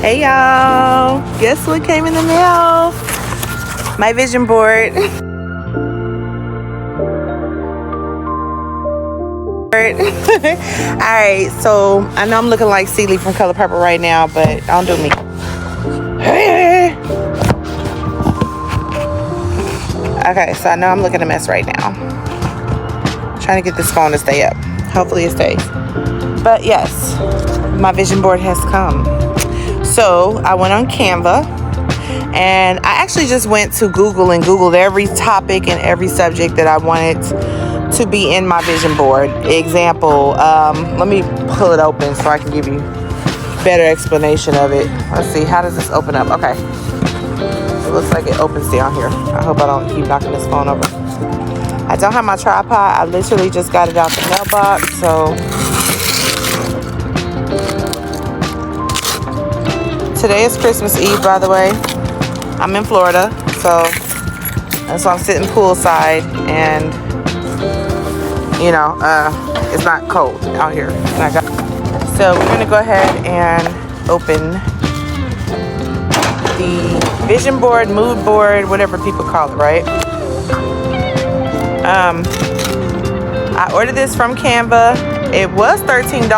Hey y'all, guess what came in the mail? My vision board. Alright, so I know I'm looking like Celie from Color Purple right now, but don't do me. Okay, so I know I'm looking a mess right now. I'm trying to get this phone to stay up. Hopefully it stays. But yes, my vision board has come. So I went on Canva, and I actually just went to Google and Googled every topic and every subject that I wanted to be in my vision board. Example, let me pull it open so I can give you better explanation of it. Let's see, how does this open up? Okay, it looks like it opens down here. I hope I don't keep knocking this phone over. I don't have my tripod. I literally just got it out the mailbox, so today is Christmas Eve, by the way. I'm in Florida, so I'm sitting poolside, and you know, it's not cold out here. So we're gonna go ahead and open the vision board, mood board, whatever people call it, right? I ordered this from Canva. It was $13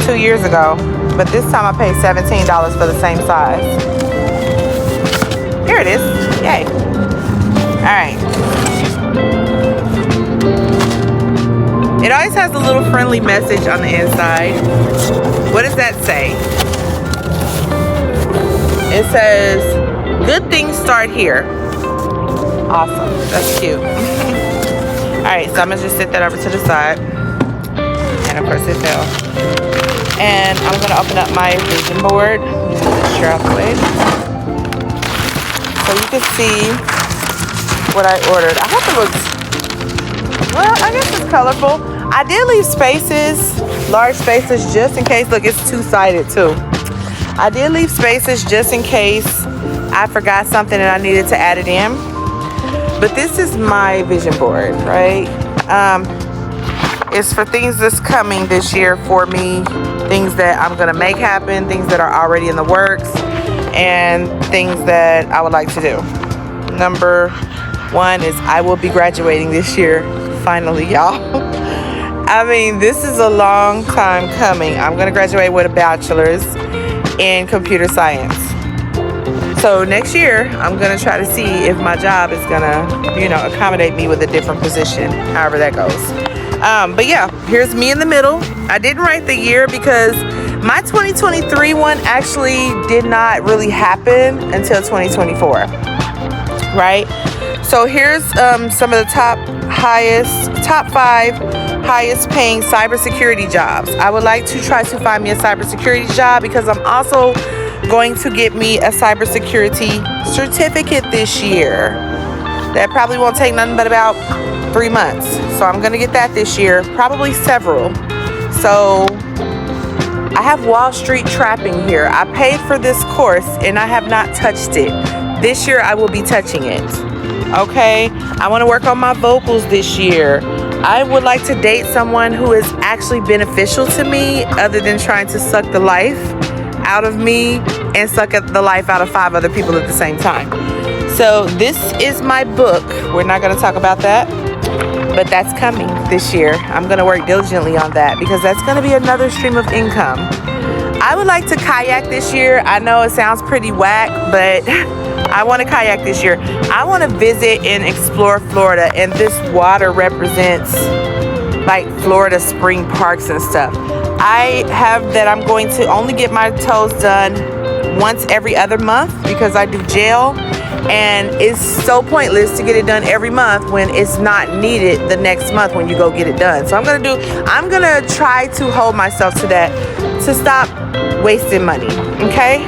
2 years ago, but this time I paid $17 for the same size. Here it is. Yay. Alright. It always has a little friendly message on the inside. What does that say? It says, good things start here. Awesome. That's cute. Alright, so I'm going to just set that over to the side. And of course it fell. And I'm going to open up my vision board. Move this chair out the way. So you can see what I ordered. I hope it looks, well, I guess it's colorful. I did leave spaces, large spaces, just in case. Look, it's two-sided too. I did leave spaces just in case I forgot something and I needed to add it in. But this is my vision board, right? It's for things that's coming this year for me, things that I'm gonna make happen, things that are already in the works, and things that I would like to do. Number one is I will be graduating this year, finally, y'all. I mean, this is a long time coming. I'm gonna graduate with a bachelor's in computer science. So next year, I'm gonna try to see if my job is gonna, you know, accommodate me with a different position, however that goes. But yeah, here's me in the middle. I didn't write the year because my 2023 one actually did not really happen until 2024, right? So here's some of the top 5 highest paying cybersecurity jobs. I would like to try to find me a cybersecurity job because I'm also going to get me a cybersecurity certificate this year. That probably won't take nothing but about 3 months. So I'm gonna get that this year, probably several. So I have Wall Street Trapping here. I paid for this course and I have not touched it. This year I will be touching it. Okay, I want to work on my vocals this year. I would like to date someone who is actually beneficial to me other than trying to suck the life out of me and suck the life out of 5 other people at the same time. So this is my book. We're not going to talk about that, but that's coming this year. I'm going to work diligently on that because that's going to be another stream of income. I would like to kayak this year. I know it sounds pretty whack, but I want to kayak this year. I want to visit and explore Florida, and this water represents like Florida spring parks and stuff. I have that I'm going to only get my toes done once every other month because I do gel, and it's so pointless to get it done every month when it's not needed the next month when you go get it done. So I'm gonna try to hold myself to that, to stop wasting money, okay?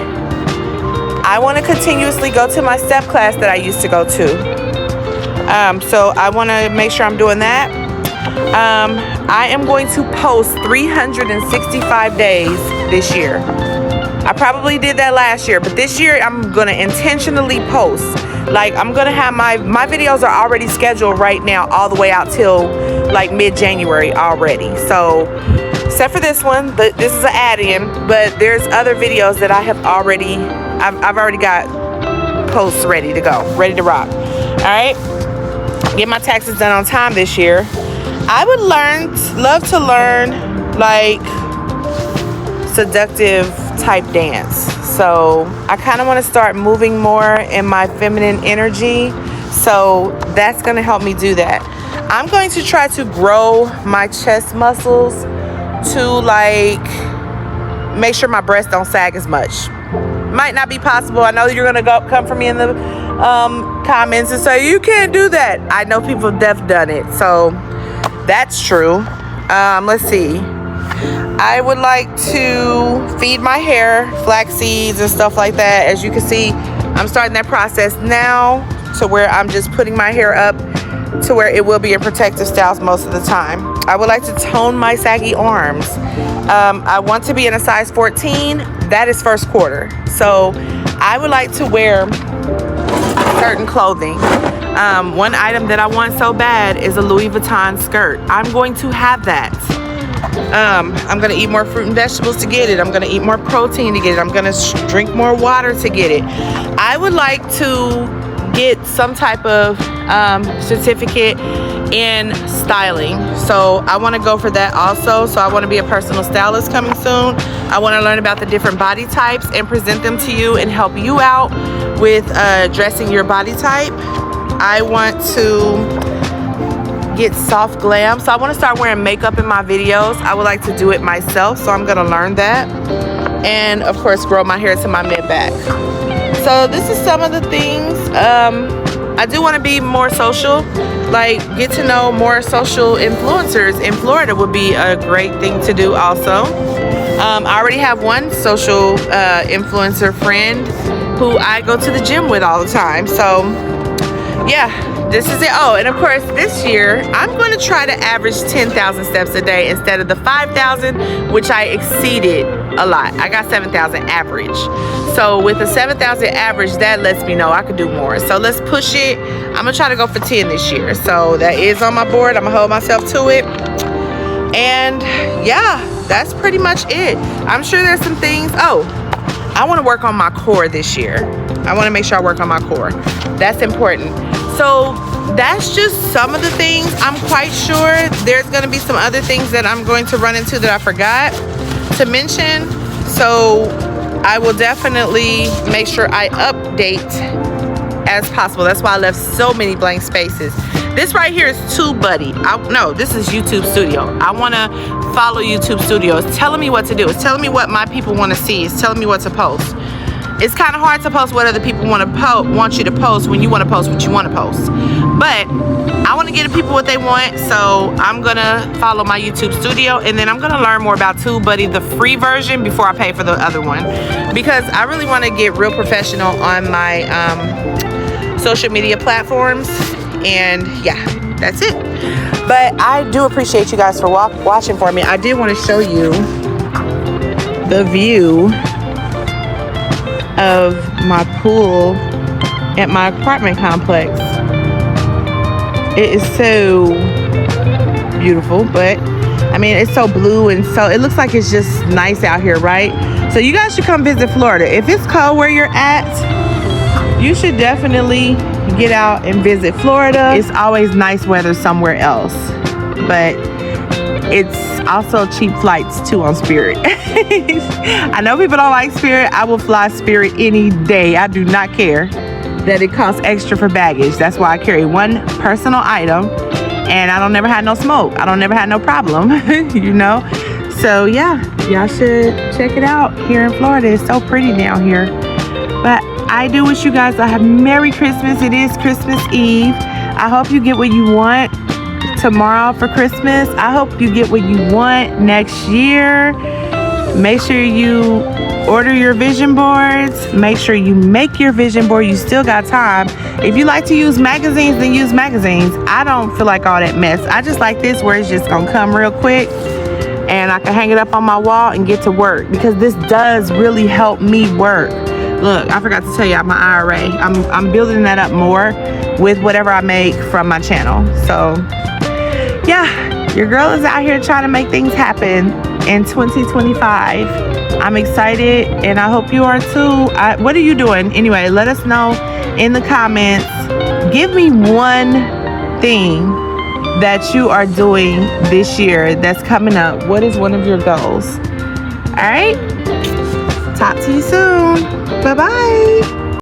I want to continuously go to my step class that I used to go to. So I want to make sure I'm doing that. I am going to post 365 days this year. I probably did that last year, but this year I'm going to intentionally post. Like, I'm going to have my videos are already scheduled right now all the way out till like mid-January already. So except for this one, but this is an add-in. But there's other videos that I've already got posts ready to go, ready to rock. All right, get my taxes done on time this year. I would love to learn like seductive type dance. So I kind of want to start moving more in my feminine energy. So that's going to help me do that. I'm going to try to grow my chest muscles to like make sure my breasts don't sag as much. Might not be possible. I know you're going to come for me in the comments and say you can't do that. I know people have done it. So that's true. Let's see. I would like to feed my hair flax seeds and stuff like that. As you can see, I'm starting that process now to where I'm just putting my hair up to where it will be in protective styles most of the time. I would like to tone my saggy arms. I want to be in a size 14. That is first quarter. So I would like to wear certain clothing. One item that I want so bad is a Louis Vuitton skirt. I'm going to have that. I'm going to eat more fruit and vegetables to get it. I'm going to eat more protein to get it. I'm going to drink more water to get it. I would like to get some type of certificate in styling. So I want to go for that also. So I want to be a personal stylist coming soon. I want to learn about the different body types and present them to you and help you out with dressing your body type. I want to get soft glam. So I want to start wearing makeup in my videos. I would like to do it myself. So I'm going to learn that. And of course, grow my hair to my mid-back. So this is some of the things. I do want to be more social, like get to know more social influencers in Florida would be a great thing to do also. I already have one social influencer friend who I go to the gym with all the time. So yeah, this is it. Oh, and of course this year I'm going to try to average 10,000 steps a day instead of the 5,000, which I exceeded a lot. I got 7,000 average. So with the 7,000 average, that lets me know I could do more. So let's push it. I'm gonna try to go for 10 this year. So that is on my board. I'm gonna hold myself to it. And yeah, that's pretty much it. I'm sure there's some things. Oh, I want to work on my core this year. I want to make sure I work on my core. That's important. So that's just some of the things. I'm quite sure there's going to be some other things that I'm going to run into that I forgot to mention. So I will definitely make sure I update as possible. That's why I left so many blank spaces. This right here is TubeBuddy. No, this is YouTube Studio. I want to follow YouTube Studio. It's telling me what to do. It's telling me what my people want to see. It's telling me what to post. It's kind of hard to post what other people want you to post when you want to post what you want to post. But I want to give the people what they want, so I'm going to follow my YouTube Studio, and then I'm going to learn more about TubeBuddy, the free version, before I pay for the other one. Because I really want to get real professional on my social media platforms. And yeah, that's it. But I do appreciate you guys for watching for me. I did want to show you the view of my pool at my apartment complex. It is so beautiful, but I mean, it's so blue, and so it looks like it's just nice out here, right? So you guys should come visit Florida. If it's cold where you're at, you should definitely get out and visit Florida. It's always nice weather somewhere else, but it's also cheap flights too on Spirit. I know people don't like Spirit. I will fly Spirit any day. I do not care that it costs extra for baggage. That's why I carry one personal item, and I don't never have no smoke. I don't never have no problem, you know? So yeah, y'all should check it out here in Florida. It's so pretty down here. But I do wish you guys a Merry Christmas. It is Christmas Eve. I hope you get what you want tomorrow for Christmas. I hope you get what you want next year. Make sure you order your vision boards. Make sure you make your vision board. You still got time. If you like to use magazines, then use magazines. I don't feel like all that mess. I just like this where it's just gonna come real quick and I can hang it up on my wall and get to work, because this does really help me work. Look, I forgot to tell you my IRA. I'm building that up more with whatever I make from my channel. So yeah, your girl is out here trying to make things happen. in 2025. I'm excited, and I hope you are too. What are you doing? Anyway, let us know in the comments. Give me one thing that you are doing this year that's coming up. What is one of your goals? All right. Talk to you soon. Bye-bye.